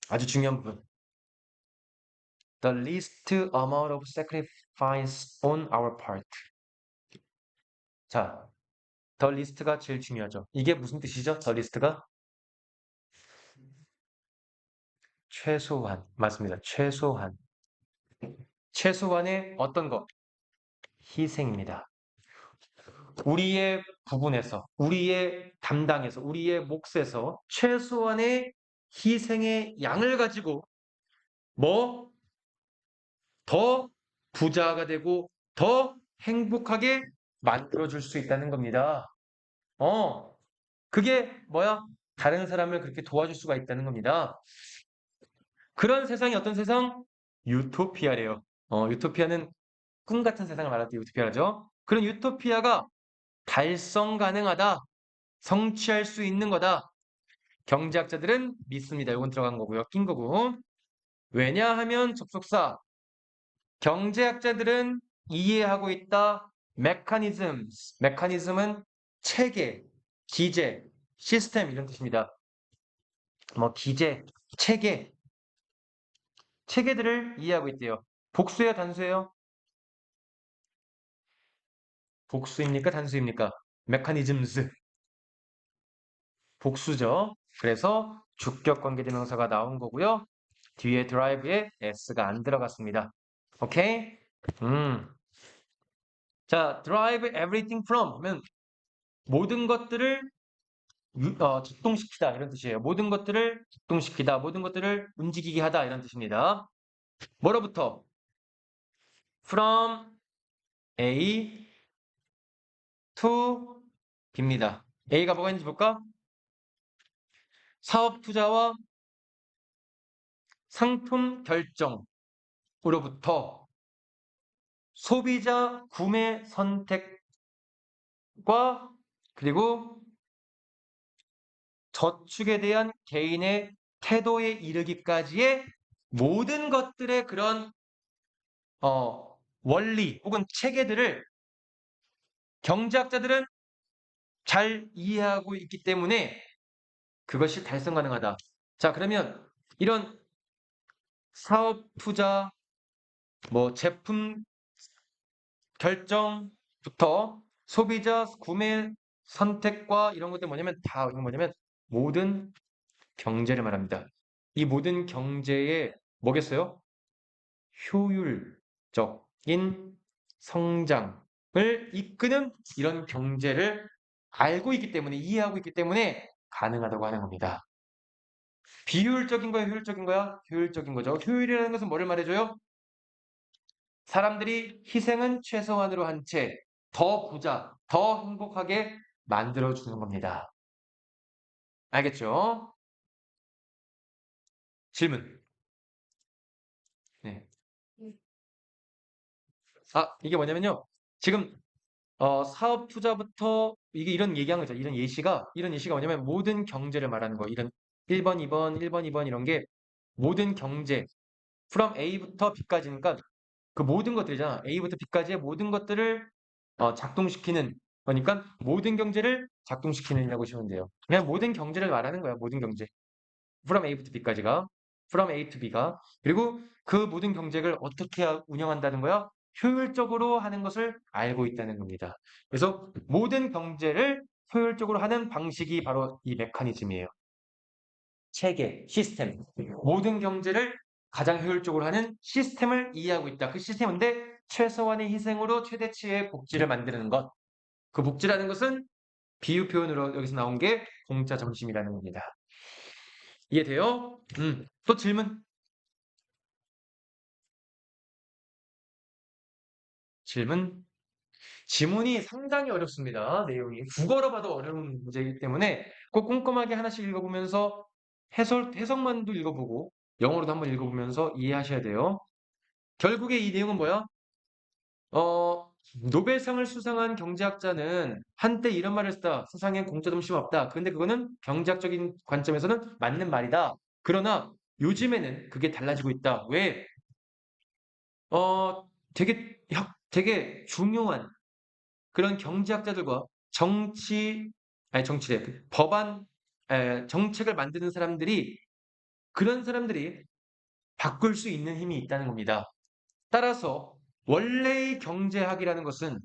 아주 중요한 부분. The least amount of sacrifice on our part. 자, the least가 제일 중요하죠. 이게 무슨 뜻이죠? the least가 최소한 맞습니다. 최소한 최소한의 어떤 것? 희생입니다. 우리의 부분에서, 우리의 담당에서, 우리의 몫에서 최소한의 희생의 양을 가지고 뭐 더 부자가 되고 더 행복하게 만들어줄 수 있다는 겁니다. 그게 뭐야? 다른 사람을 그렇게 도와줄 수가 있다는 겁니다. 그런 세상이 어떤 세상? 유토피아래요. 유토피아는 꿈 같은 세상을 말할 때 유토피아죠. 그런 유토피아가 달성 가능하다. 성취할 수 있는 거다. 경제학자들은 믿습니다. 이건 들어간 거고요. 낀 거고. 왜냐하면 접속사. 경제학자들은 이해하고 있다. mechanisms. 메커니즘은 체계, 기제, 시스템 이런 뜻입니다. 뭐 기제, 체계, 체계들을 이해하고 있대요. 복수예요, 단수예요? 복수입니까? 단수입니까? mechanisms. 복수죠. 그래서 주격 관계대명사가 나온 거고요. 뒤에 drive에 s가 안 들어갔습니다. 오케이? 자, drive everything from 하면 모든 것들을 작동시키다 이런 뜻이에요. 모든 것들을 작동시키다, 모든 것들을 움직이게 하다 이런 뜻입니다. 뭐로부터? From A to B입니다. A가 뭐가 있는지 볼까? 사업 투자와 상품 결정으로부터 소비자 구매 선택과 그리고 저축에 대한 개인의 태도에 이르기까지의 모든 것들의 그런 원리 혹은 체계들을 경제학자들은 잘 이해하고 있기 때문에 그것이 달성 가능하다. 자, 그러면 이런 사업 투자, 뭐 제품 결정부터 소비자 구매 선택과 이런 것들 뭐냐면 다 이건 뭐냐면 모든 경제를 말합니다. 이 모든 경제의 뭐겠어요? 효율적인 성장을 이끄는 이런 경제를 알고 있기 때문에 이해하고 있기 때문에 가능하다고 하는 겁니다. 비효율적인 거야, 효율적인 거야? 효율적인 거죠. 효율이라는 것은 뭐를 말해줘요? 사람들이 희생은 최소한으로 한 채 더 부자, 더 행복하게 만들어주는 겁니다. 알겠죠? 질문. 네. 이게 뭐냐면요. 지금 사업 투자부터 이게 이런 얘기한 거죠. 이런 예시가 뭐냐면 모든 경제를 말하는 거. 이런 1번, 2번, 1번, 2번 이런 게 모든 경제 from A부터 B까지니까 그 모든 것들이잖아. A부터 B까지의 모든 것들을 작동시키는 그러니까 모든 경제를 작동시키는이라고 보시면 돼요. 그냥 모든 경제를 말하는 거야. 모든 경제. from A부터 B까지가 from A to B가 그리고 그 모든 경제를 어떻게 운영한다는 거야? 효율적으로 하는 것을 알고 있다는 겁니다. 그래서 모든 경제를 효율적으로 하는 방식이 바로 이 메커니즘이에요. 체계, 시스템. 모든 경제를 가장 효율적으로 하는 시스템을 이해하고 있다. 그 시스템인데 최소한의 희생으로 최대치의 복지를 만드는 것. 그 복지라는 것은 비유 표현으로 여기서 나온 게 공짜 점심이라는 겁니다. 이해돼요? 또 질문? 질문? 지문이 상당히 어렵습니다. 내용이. 국어로 봐도 어려운 문제이기 때문에 꼭 꼼꼼하게 하나씩 읽어보면서 해석만도 읽어보고 영어로도 한번 읽어보면서 이해하셔야 돼요. 결국에 이 내용은 뭐야? 어, 노벨상을 수상한 경제학자는 한때 이런 말을 했다. 세상엔 공짜 점심 없다. 근데 그거는 경제학적인 관점에서는 맞는 말이다. 그러나 요즘에는 그게 달라지고 있다. 왜? 되게 중요한 그런 경제학자들과 정치래. 그 정책을 만드는 사람들이, 그런 사람들이 바꿀 수 있는 힘이 있다는 겁니다. 따라서 원래의 경제학이라는 것은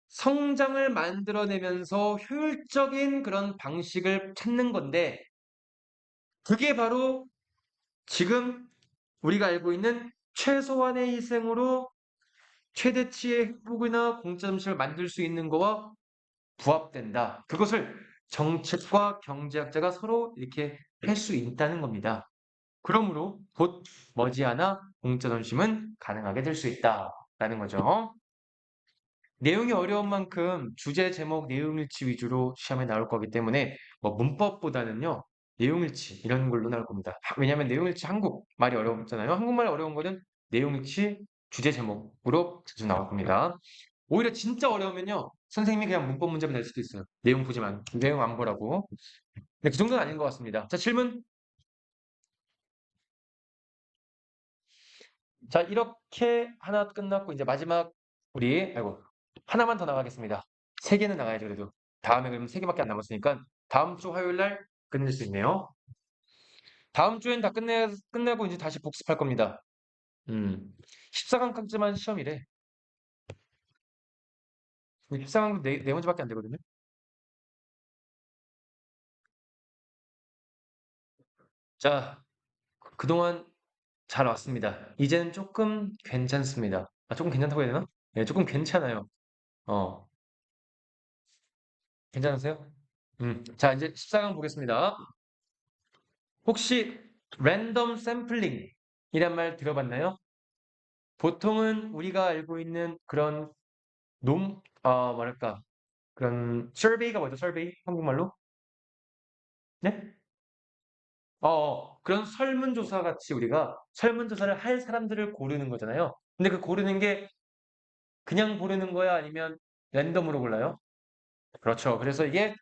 성장을 만들어내면서 효율적인 그런 방식을 찾는 건데, 그게 바로 지금 우리가 알고 있는 최소한의 희생으로 최대치의 행복이나 공짜음식을 만들 수 있는 거와 부합된다. 그것을 정책과 경제학자가 서로 이렇게 할 수 있다는 겁니다. 그러므로 곧 머지않아 공짜점심은 가능하게 될 수 있다라는 거죠. 내용이 어려운 만큼 주제, 제목, 내용일치 위주로 시험에 나올 거기 때문에 뭐 문법보다는요, 내용일치 이런 걸로 나올 겁니다. 왜냐하면 내용일치 한국 말이 어렵잖아요. 한국말 어려운 거는 내용일치, 주제, 제목으로 자주 나올 겁니다. 오히려 진짜 어려우면요, 선생님이 그냥 문법 문제만 낼 수도 있어요. 내용 안 보라고. 근데 그 정도는 아닌 것 같습니다. 자, 질문. 자, 이렇게 하나 끝났고, 이제 마지막, 하나만 더 나가겠습니다. 세 개는 나가야죠, 그래도. 다음에 그러면 세 개밖에 안 남았으니까, 다음 주 화요일 날 끝낼 수 있네요. 다음 주엔 다 끝내고 이제 다시 복습할 겁니다. 14강까지만 시험이래. 14강도 네 문제밖에 안 되거든요. 자, 그동안 잘 왔습니다. 이제는 조금 괜찮습니다. 아, 조금 괜찮다고 해야 되나? 네, 조금 괜찮아요. 어, 괜찮으세요? 자, 이제 14강 보겠습니다. 혹시 랜덤 샘플링이란 말 들어봤나요? 보통은 우리가 알고 있는 그런 뭐랄까, 그런 survey가 뭐죠? survey? 한국말로? 네? 그런 설문조사 같이 우리가 설문조사를 할 사람들을 고르는 거잖아요. 근데 그 고르는 게 그냥 고르는 거야? 아니면 랜덤으로 골라요? 그렇죠. 그래서 이게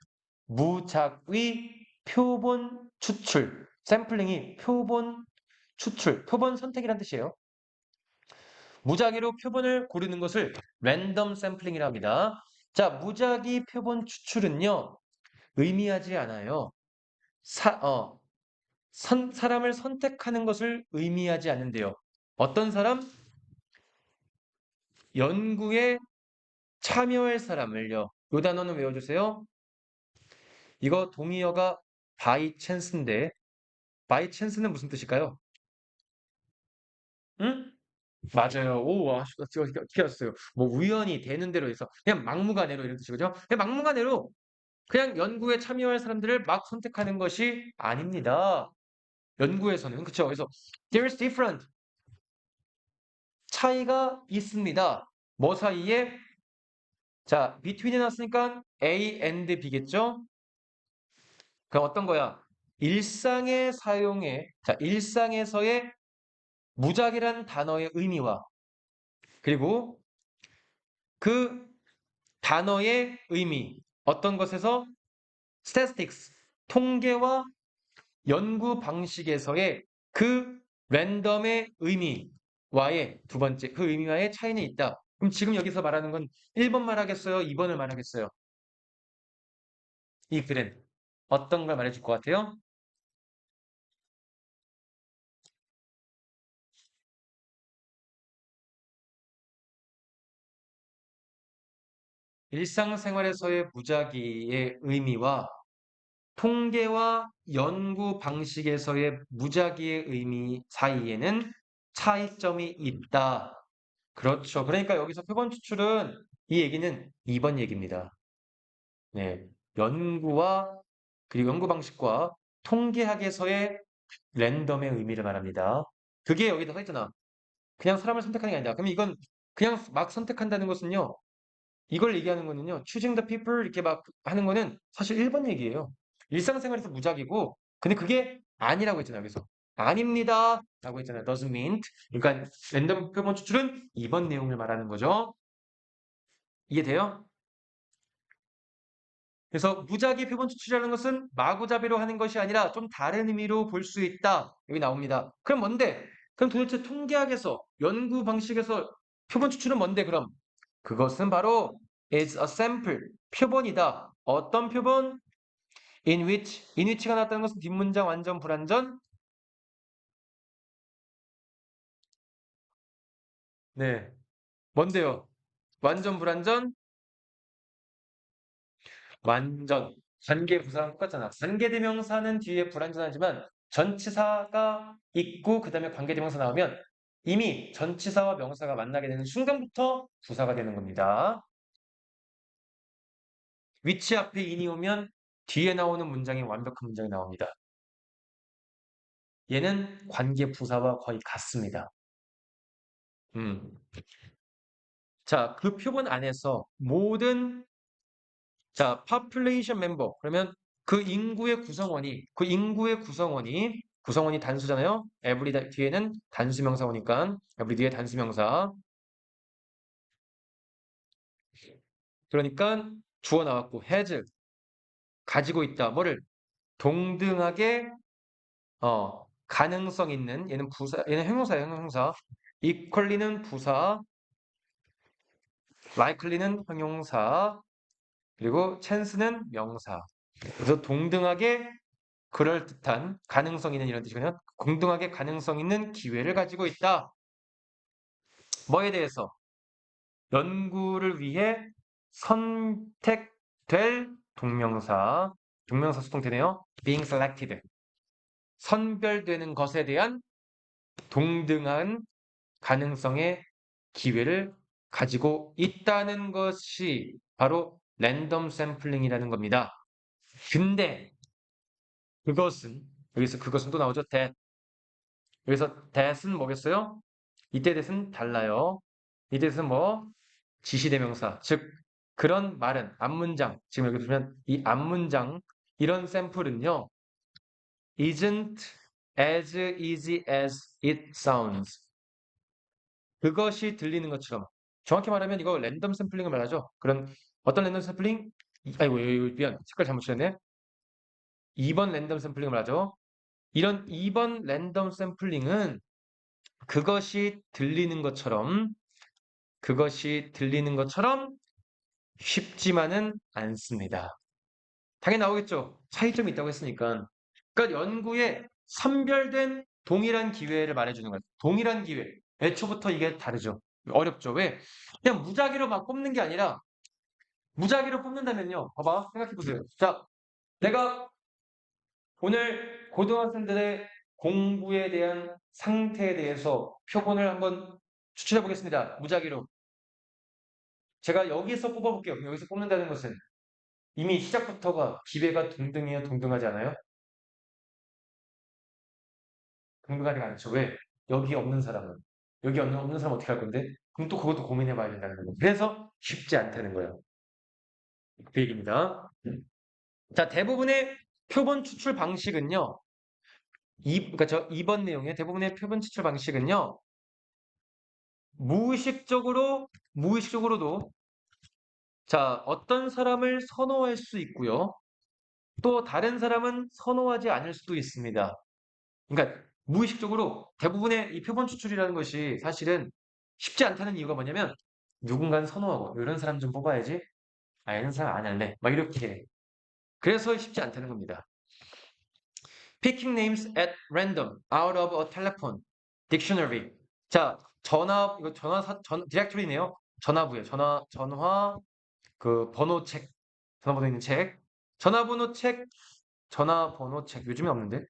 무작위 표본 추출. 샘플링이 표본 추출, 표본 선택이란 뜻이에요. 무작위로 표본을 고르는 것을 랜덤 샘플링이라 합니다. 자, 무작위 표본 추출은요, 의미하지 않아요. 사, 어, 사람을 선택하는 것을 의미하지 않는데요. 어떤 사람? 연구에 참여할 사람을요. 이 단어는 외워주세요. 이거 동의어가 바이 찬스인데, 바이 찬스는 무슨 뜻일까요? 응? 맞아요. 오, 와, 어떻게 하셨어요? 뭐 우연히 되는 대로 해서 그냥 막무가내로 이런 뜻이거죠. 그냥 막무가내로 그냥 연구에 참여할 사람들을 막 선택하는 것이 아닙니다. 연구에서는 그렇죠. 그래서 there's different 차이가 있습니다. 뭐 사이에? 자, between이 나왔으니까 A and B겠죠? 그럼 어떤 거야? 일상에서의 무작이란 단어의 의미와 그리고 그 단어의 의미, 어떤 것에서 statistics, 통계와 연구 방식에서의 그 랜덤의 의미와의 두 번째, 그 의미와의 차이는 있다. 그럼 지금 여기서 말하는 건 1번 말하겠어요? 2번을 말하겠어요? 이 글은 어떤 걸 말해줄 것 같아요? 일상생활에서의 무작위의 의미와 통계와 연구 방식에서의 무작위의 의미 사이에는 차이점이 있다. 그렇죠. 그러니까 여기서 표본 추출은 이 얘기는 2번 얘기입니다. 네, 연구와 그리고 연구 방식과 통계학에서의 랜덤의 의미를 말합니다. 그게 여기다 써 있잖아. 그냥 사람을 선택하는 게 아니다. 그럼 이건 그냥 막 선택한다는 것은요. 이걸 얘기하는 거는요. choosing the people 이렇게 막 하는 거는 사실 1번 얘기예요. 일상생활에서 무작위고 근데 그게 아니라고 했잖아요. 여기서 아닙니다 라고 했잖아요. doesn't mean. 그러니까 랜덤 표본 추출은 2번 내용을 말하는 거죠. 이해돼요? 그래서 무작위 표본 추출이라는 것은 마구잡이로 하는 것이 아니라 좀 다른 의미로 볼 수 있다. 여기 나옵니다. 그럼 뭔데? 그럼 도대체 통계학에서 연구 방식에서 표본 추출은 뭔데 그럼? 그것은 바로 is a sample, 표본이다. 어떤 표본? in which가 나왔다는 것은 뒷문장 완전 불완전? 네. 뭔데요? 완전 불완전? 완전. 관계 부사랑 똑같잖아. 관계대명사는 뒤에 불완전하지만 전치사가 있고 그다음에 관계대명사 나오면 이미 전치사와 명사가 만나게 되는 순간부터 부사가 되는 겁니다. which 앞에 in이 오면 뒤에 나오는 문장이 완벽한 문장이 나옵니다. 얘는 관계 부사와 거의 같습니다. 음. 자, 그 표본 안에서 모든 자, population member 그러면 그 인구의 구성원이 단수잖아요. every 뒤에는 단수명사 오니까 every 뒤에 단수명사. 그러니까 주어 나왔고 has 가지고 있다. 뭐를 동등하게 가능성 있는 얘는 부사 얘는 형용사예요, 형용사. equally는 부사, likely는 형용사, 그리고 chance는 명사. 그래서 동등하게 그럴듯한 가능성 있는 이런 뜻이거든요. 공등하게 가능성 있는 기회를 가지고 있다. 뭐에 대해서? 연구를 위해 선택될 동명사. 동명사 수동태네요. being selected. 선별되는 것에 대한 동등한 가능성의 기회를 가지고 있다는 것이 바로 랜덤 샘플링이라는 겁니다. 근데 그것은 여기서 그것은 또 나오죠. 여기서 that은 뭐겠어요? 이때 that은 달라요. 이 that은 뭐? 지시대명사. 즉 그런 말은 앞문장. 지금 여기 보면 이 앞문장 이런 샘플은요. isn't as easy as it sounds. 그것이 들리는 것처럼. 정확히 말하면 이거 랜덤 샘플링을 말하죠. 그런 어떤 랜덤 샘플링? 아이고 미안. 색깔 잘못 칠했네. 2번 랜덤 샘플링을 말하죠. 이런 2번 랜덤 샘플링은 그것이 들리는 것처럼 쉽지만은 않습니다. 당연히 나오겠죠. 차이점이 있다고 했으니까. 그러니까 연구에 선별된 동일한 기회를 말해주는 거예요. 동일한 기회. 애초부터 이게 다르죠. 어렵죠. 왜? 그냥 무작위로 막 뽑는 게 아니라 무작위로 뽑는다면요. 봐봐. 생각해보세요. 자, 내가 오늘 고등학생들의 공부에 대한 상태에 대해서 표본을 한번 추출해 보겠습니다. 무작위로. 제가 여기서 뽑아볼게요. 여기서 뽑는다는 것은 이미 시작부터가 기회가 동등해요, 동등하지 않아요? 동등하지가 않죠. 왜? 여기 없는 사람은. 여기 없는 사람 어떻게 할 건데? 그럼 또 그것도 고민해 봐야 된다는 거예요. 그래서 쉽지 않다는 거예요. 그 얘기입니다. 자, 대부분의 표본 추출 방식은요. 그러니까 저 2번 내용의 대부분의 표본 추출 방식은요. 무의식적으로도 자, 어떤 사람을 선호할 수 있고요. 또 다른 사람은 선호하지 않을 수도 있습니다. 그러니까 무의식적으로 대부분의 이 표본 추출이라는 것이 사실은 쉽지 않다는 이유가 뭐냐면 누군가는 선호하고 이런 사람 좀 뽑아야지. 아, 이런 사람 안 할래. 막 이렇게 해. 그래서 쉽지 않다는 겁니다. Picking names at random out of a telephone dictionary. 자, 이거 디렉토리네요. 전화부에 전화 그 번호 책, 전화번호 있는 책. 전화번호 책, 전화번호 책. 요즘에 없는데?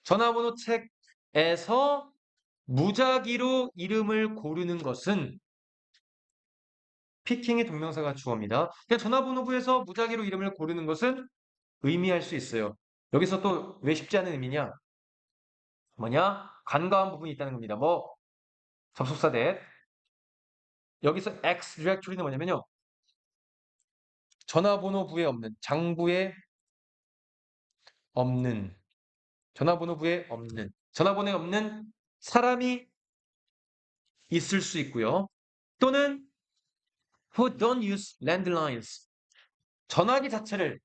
전화번호 책에서 무작위로 이름을 고르는 것은 피킹이 동명사가 주어입니다. 그냥 전화번호부에서 무작위로 이름을 고르는 것은 의미할 수 있어요. 여기서 또 왜 쉽지 않은 의미냐? 뭐냐? 간과한 부분이 있다는 겁니다. 뭐 접속사 that 여기서 X 디렉토리는 뭐냐면요. 전화번호부에 없는 장부에 없는 전화번호부에 없는 전화번호에 없는 사람이 있을 수 있고요. 또는 who don't use landlines 전화기 자체를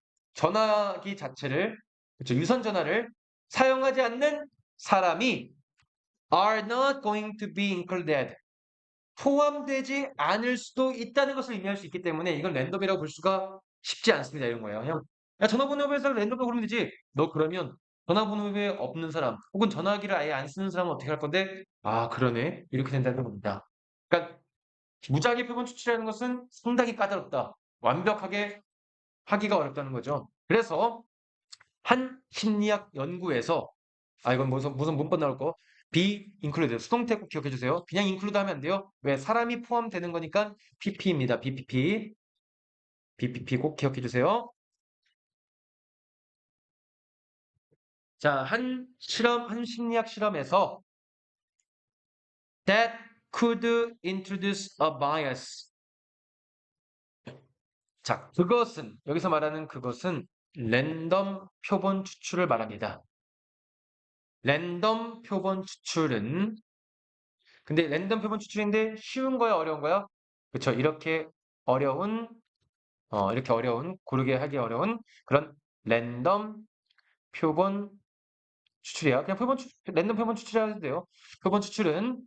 그렇죠. 유선 전화를 사용하지 않는 사람이 are not going to be included 포함되지 않을 수도 있다는 것을 의미할 수 있기 때문에 이건 랜덤이라고 볼 수가 쉽지 않습니다. 이런 거예요. 그냥 야, 전화번호부에서 랜덤으로 고르면 되지. 너 그러면 전화번호부에 없는 사람 혹은 전화기를 아예 안 쓰는 사람은 어떻게 할 건데? 아, 그러네. 이렇게 된다는 겁니다. 그러니까 무작위 표본 추출이라는 것은 상당히 까다롭다. 완벽하게 하기가 어렵다는 거죠. 그래서 한 심리학 연구에서 이건 무슨 문법 나올 거 be include 수동태 꼭 기억해 주세요. 그냥 include 하면 안 돼요. 왜 사람이 포함되는 거니까 pp입니다. bpp 꼭 기억해 주세요. 자, 한 심리학 실험에서 that could introduce a bias. 자, 여기서 말하는 그것은 랜덤 표본 추출을 말합니다. 랜덤 표본 추출은 근데 랜덤 표본 추출인데 쉬운 거야, 어려운 거야? 그렇죠. 이렇게 어려운, 고르게 하기 어려운 그런 랜덤 표본 추출이야. 그냥 랜덤 표본 추출이라 해도 돼요. 표본 추출은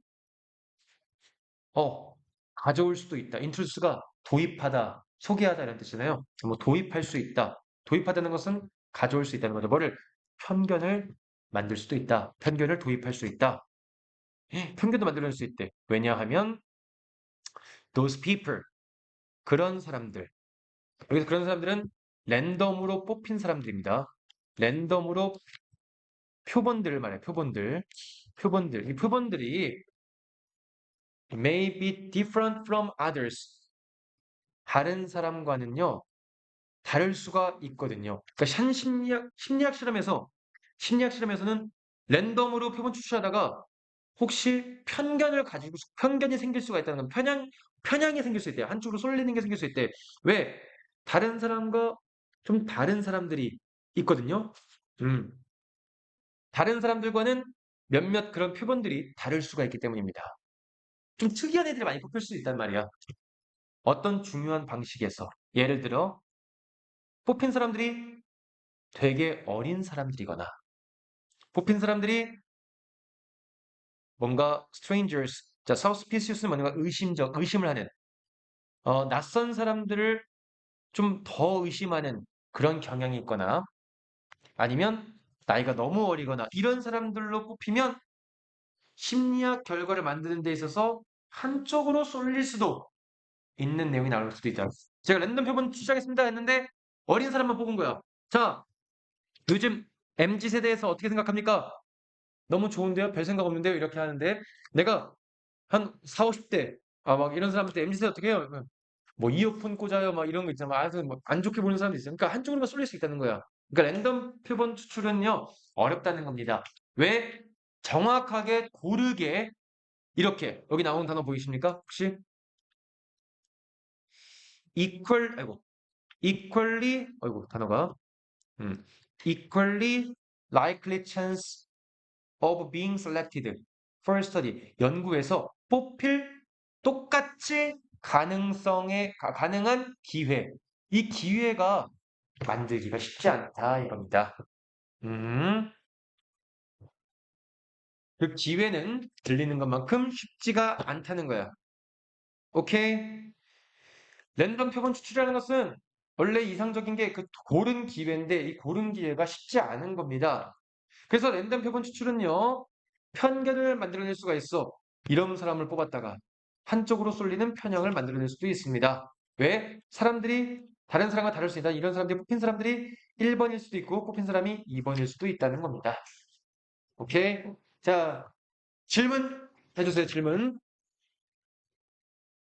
어, 가져올 수도 있다. 인트루스가 도입하다, 소개하다 이런 뜻이잖아요. 뭐 도입할 수 있다. 도입하다는 것은 가져올 수 있다는 거죠. 뭐를 편견을 만들 수도 있다. 편견을 도입할 수 있다. 편견도 만들어낼 수 있대. 왜냐하면 those people 그런 사람들 여기서 그런 사람들은 랜덤으로 뽑힌 사람들입니다. 랜덤으로 표본들을 말해요. 표본들. 이 표본들이 may be different from others. 다른 사람과는요, 다를 수가 있거든요. 그러니까 심리학 실험에서는 랜덤으로 표본 추출하다가 혹시 편견이 생길 수가 있다는 건 편향이 생길 수 있대요. 한쪽으로 쏠리는 게 생길 수 있대. 왜? 다른 사람과 좀 다른 사람들이 있거든요. 음. 다른 사람들과는 몇몇 그런 표본들이 다를 수가 있기 때문입니다. 좀 특이한 애들이 많이 뽑힐 수 있단 말이야. 어떤 중요한 방식에서. 예를 들어, 뽑힌 사람들이 되게 어린 사람들이거나, 뽑힌 사람들이 뭔가 strangers, 자, suspicious는 뭔가 의심을 하는, 낯선 사람들을 좀 더 의심하는 그런 경향이 있거나, 아니면 나이가 너무 어리거나, 이런 사람들로 뽑히면 심리학 결과를 만드는 데 있어서 한쪽으로 쏠릴 수도 있는 내용이 나올 수도 있다. 제가 랜덤 표본 추출하겠습니다 했는데 어린 사람만 뽑은 거야. 자, 요즘 MZ 세대에서 어떻게 생각합니까? 너무 좋은데요? 별 생각 없는데요? 이렇게 하는데 내가 한 4, 50대 막 이런 사람한테 MZ 세대 어떻게 해요? 뭐 이어폰 꽂아요? 막 이런 거 있잖아. 뭐안 좋게 보는 사람도 있어요. 그러니까 한쪽으로만 쏠릴 수 있다는 거야. 그러니까 랜덤 표본 추출은요 어렵다는 겁니다. 왜? 정확하게 고르게 이렇게 여기 나오는 단어 보이십니까? 혹시 단어가 음, equally likely chance of being selected for study 연구에서 뽑힐 똑같이 가능한 기회 이 기회가 만들기가 쉽지 않다 이겁니다. 음, 그 기회는 들리는 것만큼 쉽지가 않다는 거야. 오케이? 랜덤 표본 추출이라는 것은 원래 이상적인 게 그 고른 기회인데 이 고른 기회가 쉽지 않은 겁니다. 그래서 랜덤 표본 추출은요, 편견을 만들어낼 수가 있어. 이런 사람을 뽑았다가 한쪽으로 쏠리는 편향을 만들어낼 수도 있습니다. 왜? 다른 사람과 다를 수 있다. 이런 사람들이 뽑힌 사람들이 1번일 수도 있고 뽑힌 사람이 2번일 수도 있다는 겁니다. 오케이? 자, 질문 해주세요, 질문.